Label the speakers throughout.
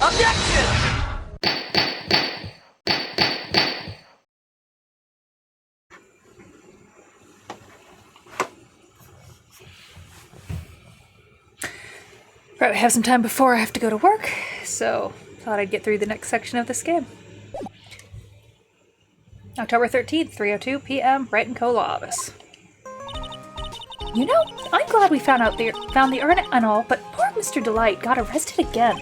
Speaker 1: Objection!
Speaker 2: Right, we have some time before I have to go to work, so thought I'd get through the next section of this game. October 13th, 3:02 p.m., Wright & Co. Law Office. You know, I'm glad we found the urn and all, but poor Mr. Delight got arrested again.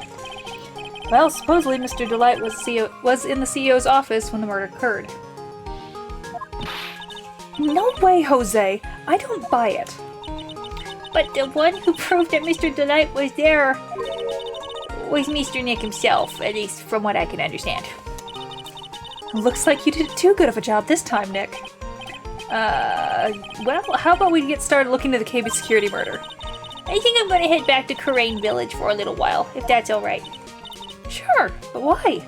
Speaker 2: Well, supposedly Mr. Delight was in the CEO's office when the murder occurred. No way, Jose! I don't buy it.
Speaker 3: But the one who proved that Mr. Delight was there was Mr. Nick himself, at least from what I can understand.
Speaker 2: Looks like you did too good of a job this time, Nick. Well, how about we get started looking into the KB security murder?
Speaker 3: I think I'm going to head back to Karain Village for a little while, if that's alright.
Speaker 2: Sure, but why?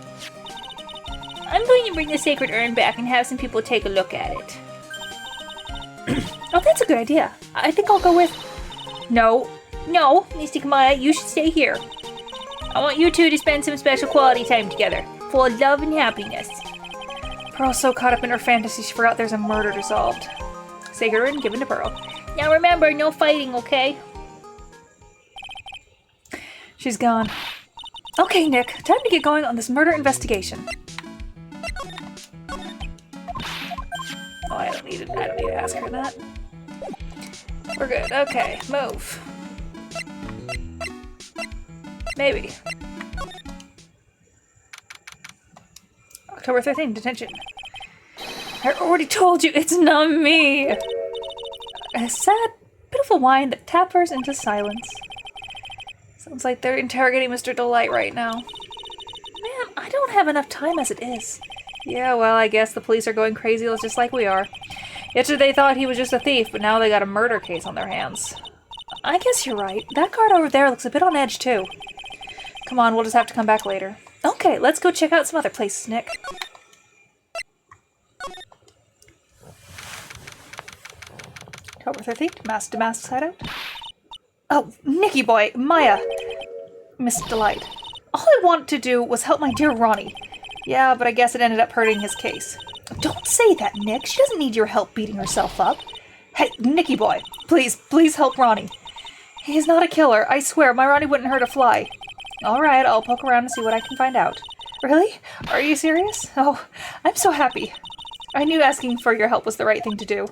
Speaker 3: I'm going to bring the sacred urn back and have some people take a look at it.
Speaker 2: Oh, that's a good idea. I think I'll go with...
Speaker 3: No, Mr. Kamaya, you should stay here. I want you two to spend some special quality time together, full of love and happiness.
Speaker 2: Pearl's so caught up in her fantasy she forgot there's a murder resolved. Sacred urn given to Pearl.
Speaker 3: Now remember, no fighting, okay?
Speaker 2: She's gone. Okay, Nick, time to get going on this murder investigation. Oh, I don't need to ask her that. We're good. Okay, move. Maybe. October 13th, detention. I already told you, it's not me! A sad, pitiful whine that tappers into silence. Sounds like they're interrogating Mr. Delight right now. Man, I don't have enough time as it is. Yeah, well, I guess the police are going crazy just like we are. Yesterday they thought he was just a thief, but now they got a murder case on their hands. I guess you're right. That guard over there looks a bit on edge, too. Come on, we'll just have to come back later. Okay, let's go check out some other places, Nick. October 13th, Mask to Mask hideout. Oh, Nicky boy, Maya. Miss Delight. All I wanted to do was help my dear Ronnie. Yeah, but I guess it ended up hurting his case. Don't say that, Nick. She doesn't need your help beating herself up. Hey, Nicky boy, please help Ronnie. He's not a killer. I swear, my Ronnie wouldn't hurt a fly. Alright, I'll poke around and see what I can find out. Really? Are you serious? Oh, I'm so happy. I knew asking for your help was the right thing to do.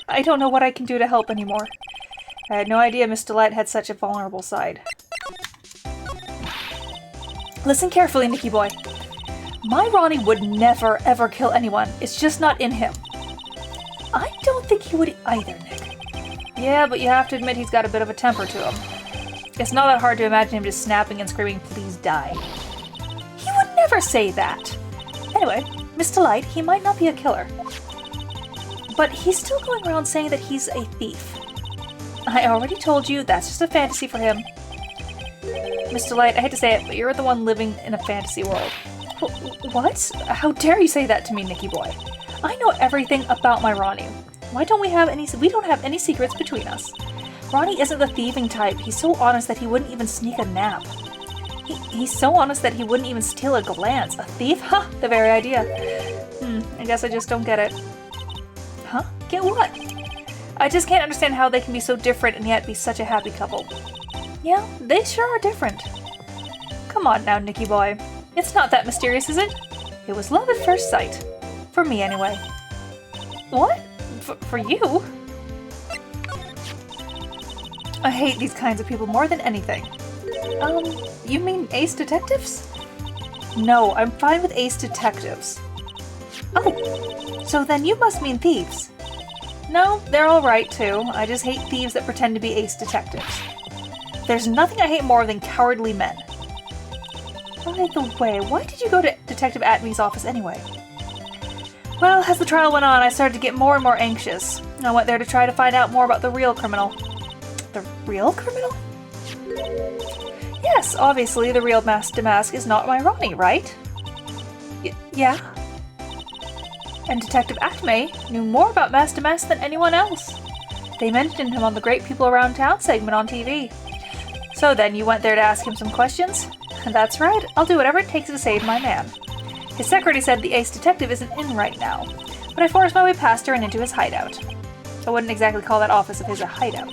Speaker 2: I don't know what I can do to help anymore. I had no idea Miss Delight had such a vulnerable side. Listen carefully, Nicky boy. My Ronnie would never, ever kill anyone. It's just not in him. I don't think he would either, Nick. Yeah, but you have to admit he's got a bit of a temper to him. It's not that hard to imagine him just snapping and screaming, "Please die." He would never say that. Anyway, Miss Delight, he might not be a killer. But he's still going around saying that he's a thief. I already told you, that's just a fantasy for him. Miss Delight, I hate to say it, but you're the one living in a fantasy world. What? How dare you say that to me, Nicky boy? I know everything about my Ronnie. Why don't we have any? We don't have any secrets between us. Ronnie isn't the thieving type. He's so honest that he wouldn't even sneak a nap. He's so honest that he wouldn't even steal a glance. A thief? Huh, the very idea. I guess I just don't get it. Huh? Get what? I just can't understand how they can be so different and yet be such a happy couple. Yeah, they sure are different. Come on now, Nicky boy. It's not that mysterious, is it? It was love at first sight. For me, anyway. What? For you? I hate these kinds of people more than anything. You mean ace detectives? No, I'm fine with ace detectives. Oh, so then you must mean thieves. No, they're alright too. I just hate thieves that pretend to be ace detectives. There's nothing I hate more than cowardly men. By the way, why did you go to Detective Atmey's office anyway? Well, as the trial went on, I started to get more and more anxious. I went there to try to find out more about the real criminal. The real criminal? Yes, obviously the real Mask to Mask is not my Ronnie, right? Yeah. And Detective Atmey knew more about Mask to Mask than anyone else. They mentioned him on the Great People Around Town segment on TV. So then, you went there to ask him some questions? That's right, I'll do whatever it takes to save my man. His secretary said the ace detective isn't in right now, but I forced my way past her and into his hideout. I wouldn't exactly call that office of his a hideout.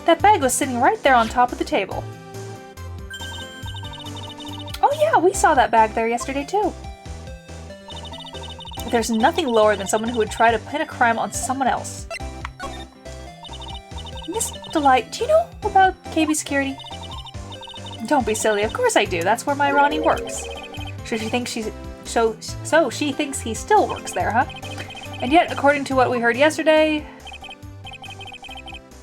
Speaker 2: That bag was sitting right there on top of the table. Oh yeah, we saw that bag there yesterday too. There's nothing lower than someone who would try to pin a crime on someone else. Miss Delight, do you know about KB Security? Don't be silly, of course I do. That's where my Ronnie works. So she thinks she thinks he still works there, huh? And yet, according to what we heard yesterday...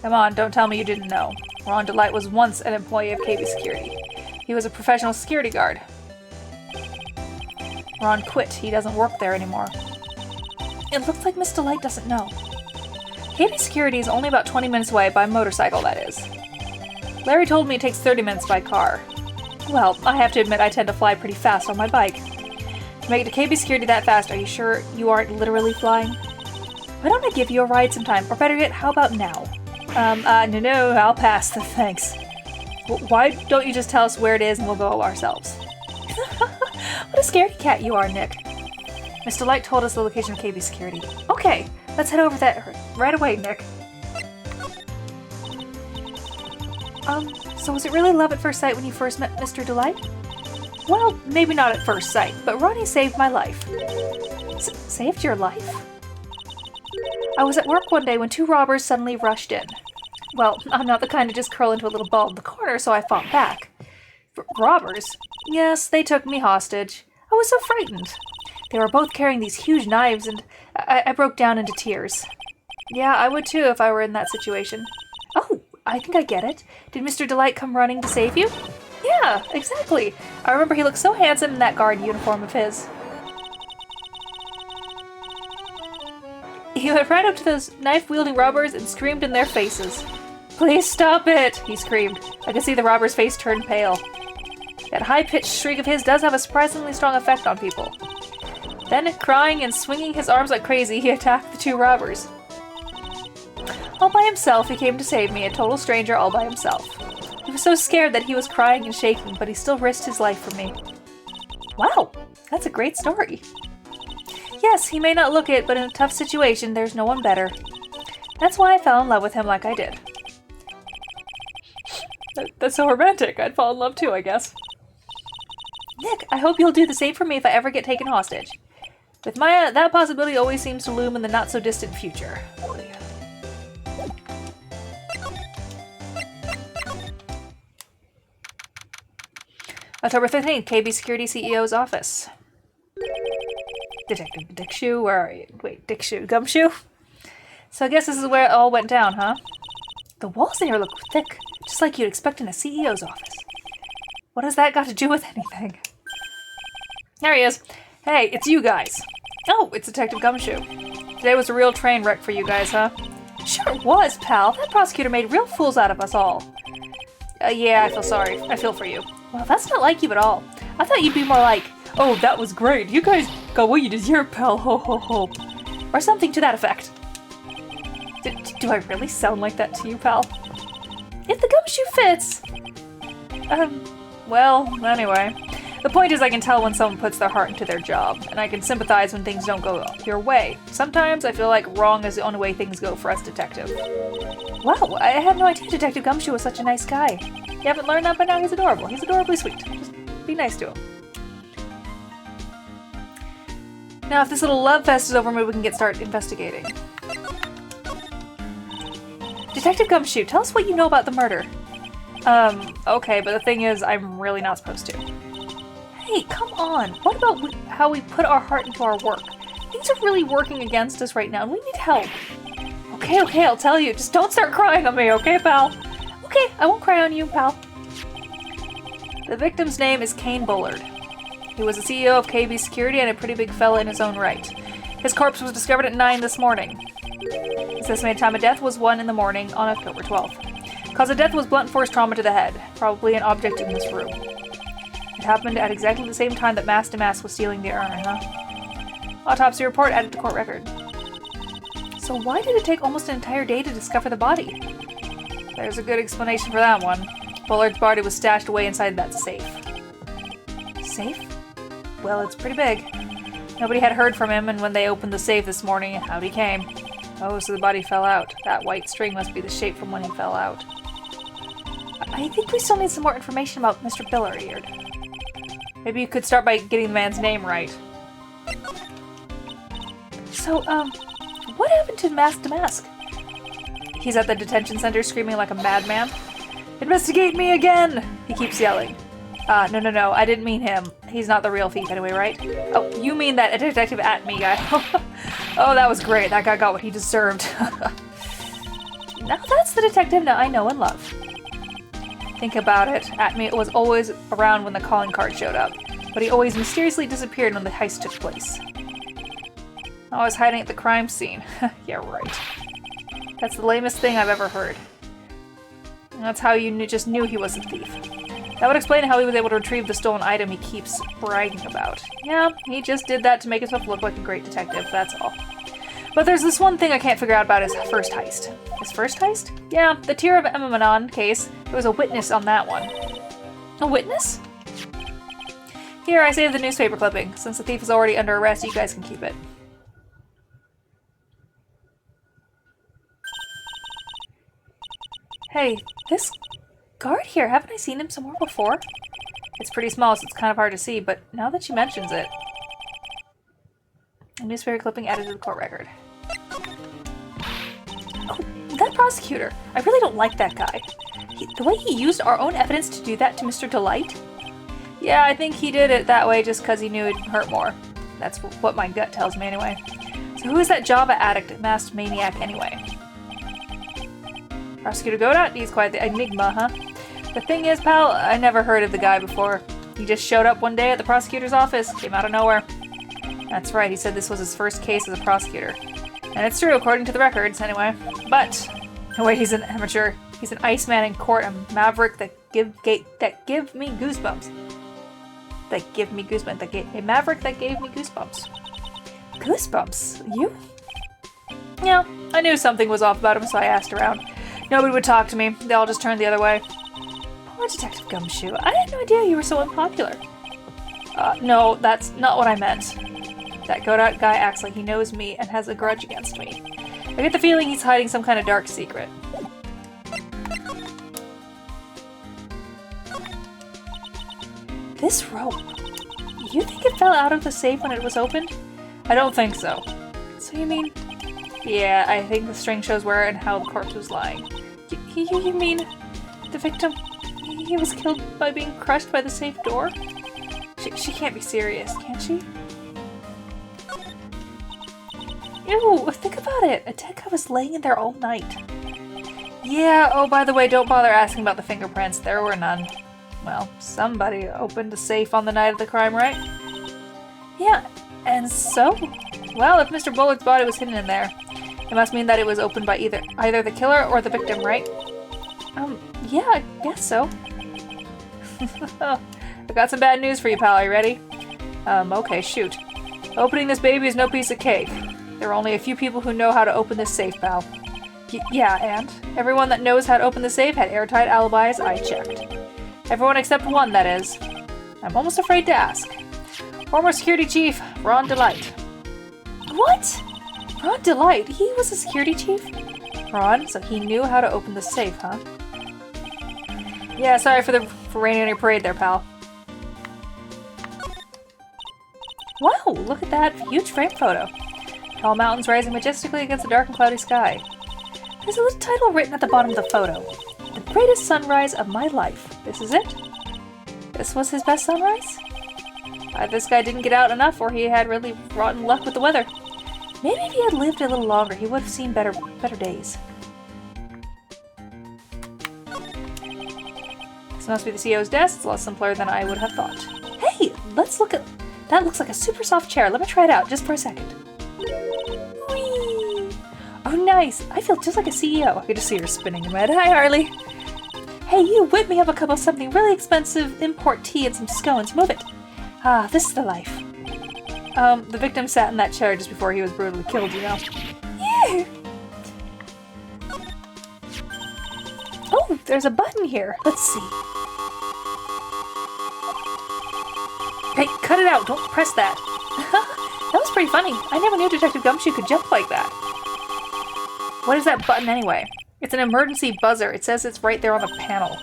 Speaker 2: Come on, don't tell me you didn't know. Ron Delight was once an employee of KB Security. He was a professional security guard. Ron quit. He doesn't work there anymore. It looks like Miss Delight doesn't know. KB Security is only about 20 minutes away, by motorcycle, that is. Larry told me it takes 30 minutes by car. Well, I have to admit I tend to fly pretty fast on my bike. To make it to KB Security that fast, are you sure you aren't literally flying? Why don't I give you a ride sometime? Or better yet, how about now? No, I'll pass, thanks. Why don't you just tell us where it is and we'll go ourselves? What a scaredy cat you are, Nick. Mr. Light told us the location of KB Security. Okay, let's head over there right away, Nick. So was it really love at first sight when you first met Mr. Delight? Well, maybe not at first sight, but Ronnie saved my life. Saved your life? I was at work one day when 2 robbers suddenly rushed in. Well, I'm not the kind to just curl into a little ball in the corner, so I fought back. Robbers? Yes, they took me hostage. I was so frightened. They were both carrying these huge knives, and I broke down into tears. Yeah, I would too if I were in that situation. Oh, I think I get it. Did Mr. Delight come running to save you? Yeah, exactly. I remember he looked so handsome in that guard uniform of his. He went right up to those knife-wielding robbers and screamed in their faces. Please stop it, he screamed. I could see the robber's face turn pale. That high-pitched shriek of his does have a surprisingly strong effect on people. Then, crying and swinging his arms like crazy, he attacked the 2 robbers. All by himself, he came to save me, a total stranger all by himself. He was so scared that he was crying and shaking, but he still risked his life for me. Wow, that's a great story. Yes, he may not look it, but in a tough situation, there's no one better. That's why I fell in love with him like I did. That's so romantic. I'd fall in love too, I guess. Nick, I hope you'll do the same for me if I ever get taken hostage. With Maya, that possibility always seems to loom in the not-so-distant future. October 15th, KB Security CEO's office. Detective Dickshoe, where are you? Wait, Dickshoe, Gumshoe? So I guess this is where it all went down, huh? The walls in here look thick, just like you'd expect in a CEO's office. What has that got to do with anything? There he is. Hey, it's you guys. Oh, it's Detective Gumshoe. Today was a real train wreck for you guys, huh? Sure was, pal. That prosecutor made real fools out of us all. Yeah, I feel sorry. I feel for you. Well, that's not like you at all. I thought you'd be more like, oh, that was great. You guys got what you deserve, pal. Ho, ho, ho. Or something to that effect. Do I really sound like that to you, pal? If the gumshoe fits. Well, anyway. The point is I can tell when someone puts their heart into their job, and I can sympathize when things don't go your way. Sometimes I feel like wrong is the only way things go for us, Detective. Wow, I had no idea Detective Gumshoe was such a nice guy. You haven't learned that by now? He's adorable. He's adorably sweet. Just be nice to him. Now, if this little love fest is over, maybe we can get started investigating. Detective Gumshoe, tell us what you know about the murder. Okay, but the thing is, I'm really not supposed to. Hey, come on. What about how we put our heart into our work? Things are really working against us right now, and we need help. Okay, I'll tell you. Just don't start crying on me, okay, pal? Okay, I won't cry on you, pal. The victim's name is Kane Bullard. He was the CEO of KB Security and a pretty big fella in his own right. His corpse was discovered at 9 this morning. His estimated time of death was 1 in the morning on October 12th. Cause of death was blunt force trauma to the head, probably an object in this room. It happened at exactly the same time that Mass DeMass was stealing the urn, huh? Autopsy report added to court record. So why did it take almost an entire day to discover the body? There's a good explanation for that one. Bullard's body was stashed away inside that safe. Safe? Well, it's pretty big. Nobody had heard from him, and when they opened the safe this morning, out he came. Oh, so the body fell out. That white string must be the shape from when he fell out. I think we still need some more information about Mr. Billiard. Maybe you could start by getting the man's name right. So, what happened to Mask to Mask? He's at the detention center screaming like a madman. Investigate me again! He keeps yelling. No, I didn't mean him. He's not the real thief anyway, right? Oh, you mean that detective at me guy. Oh, that was great. That guy got what he deserved. Now that's the detective now I know and love. Think about it. At me was always around when the calling card showed up, but he always mysteriously disappeared when the heist took place. I was hiding at the crime scene. Yeah, right. That's the lamest thing I've ever heard. And that's how you just knew he was a thief. That would explain how he was able to retrieve the stolen item he keeps bragging about. Yeah, he just did that to make himself look like a great detective, that's all. But there's this one thing I can't figure out about his first heist. His first heist? Yeah, the Tear of Emmanon case. There was a witness on that one. A witness? Here, I saved the newspaper clipping. Since the thief is already under arrest, you guys can keep it. Hey, this guard here, haven't I seen him somewhere before? It's pretty small, so it's kind of hard to see, but now that she mentions it... A newspaper clipping added to the court record. Oh, that prosecutor! I really don't like that guy. The way he used our own evidence to do that to Mr. Delight? Yeah, I think he did it that way just because he knew it'd hurt more. That's what my gut tells me anyway. So who is that Java addict, masked maniac anyway? Prosecutor Godot? He's quite the enigma, huh? The thing is, pal, I never heard of the guy before. He just showed up one day at the prosecutor's office, came out of nowhere. That's right, he said this was his first case as a prosecutor. And it's true, according to the records, anyway. But, wait, he's an amateur. He's an Iceman in court, a maverick that give me goosebumps. A maverick that gave me goosebumps. Goosebumps? You? Yeah, I knew something was off about him, so I asked around. Nobody would talk to me. They all just turned the other way. Poor Detective Gumshoe. I had no idea you were so unpopular. No, that's not what I meant. That Godot guy acts like he knows me and has a grudge against me. I get the feeling he's hiding some kind of dark secret. This rope. You think it fell out of the safe when it was opened? I don't think so. So you mean... Yeah, I think the string shows where and how the corpse was lying. You mean the victim? He was killed by being crushed by the safe door? She can't be serious, can she? Ew, think about it. A dead guy was laying in there all night. Yeah, oh, by the way, don't bother asking about the fingerprints. There were none. Well, somebody opened a safe on the night of the crime, right? Yeah, and so? Well, if Mr. Bullard's body was hidden in there, it must mean that it was opened by either the killer or the victim, right? Yeah, I guess so. I've got some bad news for you, pal. Are you ready? Okay, shoot. Opening this baby is no piece of cake. There are only a few people who know how to open this safe, pal. Yeah, and? Everyone that knows how to open the safe had airtight alibis, I checked. Everyone except one, that is. I'm almost afraid to ask. Former security chief, Ron Delight. What? Ron Delight? He was a security chief? Ron, so he knew how to open the safe, huh? Yeah, sorry for raining on your parade there, pal. Wow, look at that huge frame photo. Tall mountains rising majestically against a dark and cloudy sky. There's a little title written at the bottom of the photo. The greatest sunrise of my life. This is it? This was his best sunrise? This guy didn't get out enough, or he had really rotten luck with the weather. Maybe if he had lived a little longer, he would have seen better days. This must be the CEO's desk. It's a lot simpler than I would have thought. Hey, let's look at... That looks like a super soft chair. Let me try it out, just for a second. Whee! Oh, nice. I feel just like a CEO. I could just see her spinning in my head. Hi, Harley. Hey, you, whip me up a cup of something really expensive, import tea and some scones. Move it. Ah, this is the life. The victim sat in that chair just before he was brutally killed, you know? Yeah. Oh, Oh, there's a button here. Let's see. Hey, cut it out. Don't press that. That was pretty funny. I never knew Detective Gumshoe could jump like that. What is that button anyway? It's an emergency buzzer. It says it's right there on the panel.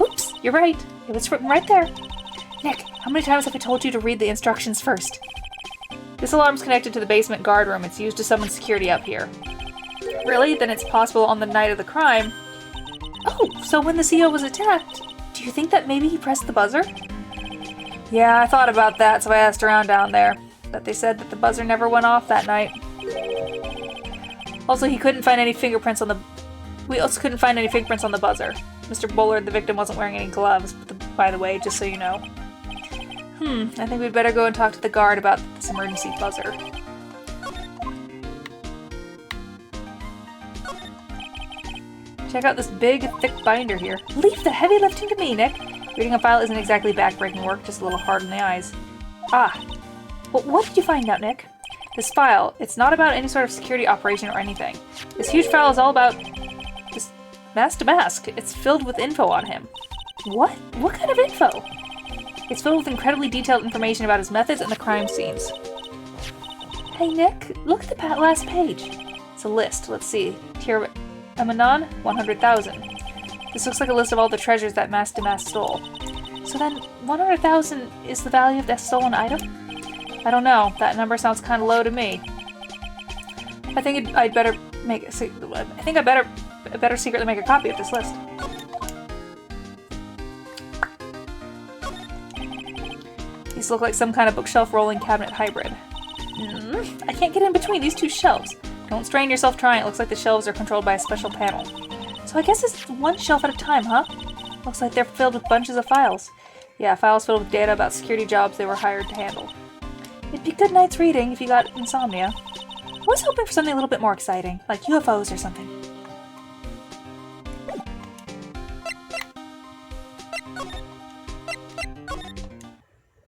Speaker 2: Oops, you're right. It was written right there. Nick, how many times have I told you to read the instructions first? This alarm's connected to the basement guard room. It's used to summon security up here. Really? Then it's possible on the night of the crime. Oh, so when the CEO was attacked, do you think that maybe he pressed the buzzer? Yeah, I thought about that, so I asked around down there. But they said that the buzzer never went off that night. Also, he couldn't find any fingerprints on the... We also couldn't find any fingerprints on the buzzer. Mr. Bullard, the victim, wasn't wearing any gloves, by the way, just so you know. I think we'd better go and talk to the guard about this emergency buzzer. Check out this big, thick binder here. Leave the heavy lifting to me, Nick. Reading a file isn't exactly backbreaking work, just a little hard on the eyes. Ah. Well, what did you find out, Nick? This file, it's not about any sort of security operation or anything. This huge file is all about just mask to mask. It's filled with info on him. What? What kind of info? It's filled with incredibly detailed information about his methods and the crime scenes. Hey, Nick, look at the last page. It's a list. Let's see. Here, Amanon, 100,000. This looks like a list of all the treasures that Mask to Mask stole. So then, 100,000 is the value of that stolen item? I don't know. That number sounds kind of low to me. I think I better secretly make a copy of this list. These look like some kind of bookshelf rolling cabinet hybrid. I can't get in between these two shelves. Don't strain yourself trying. It looks like the shelves are controlled by a special panel. So I guess it's one shelf at a time, huh? Looks like they're filled with bunches of files. Yeah, files filled with data about security jobs they were hired to handle. It'd be good night's reading if you got insomnia. I was hoping for something a little bit more exciting, like UFOs or something.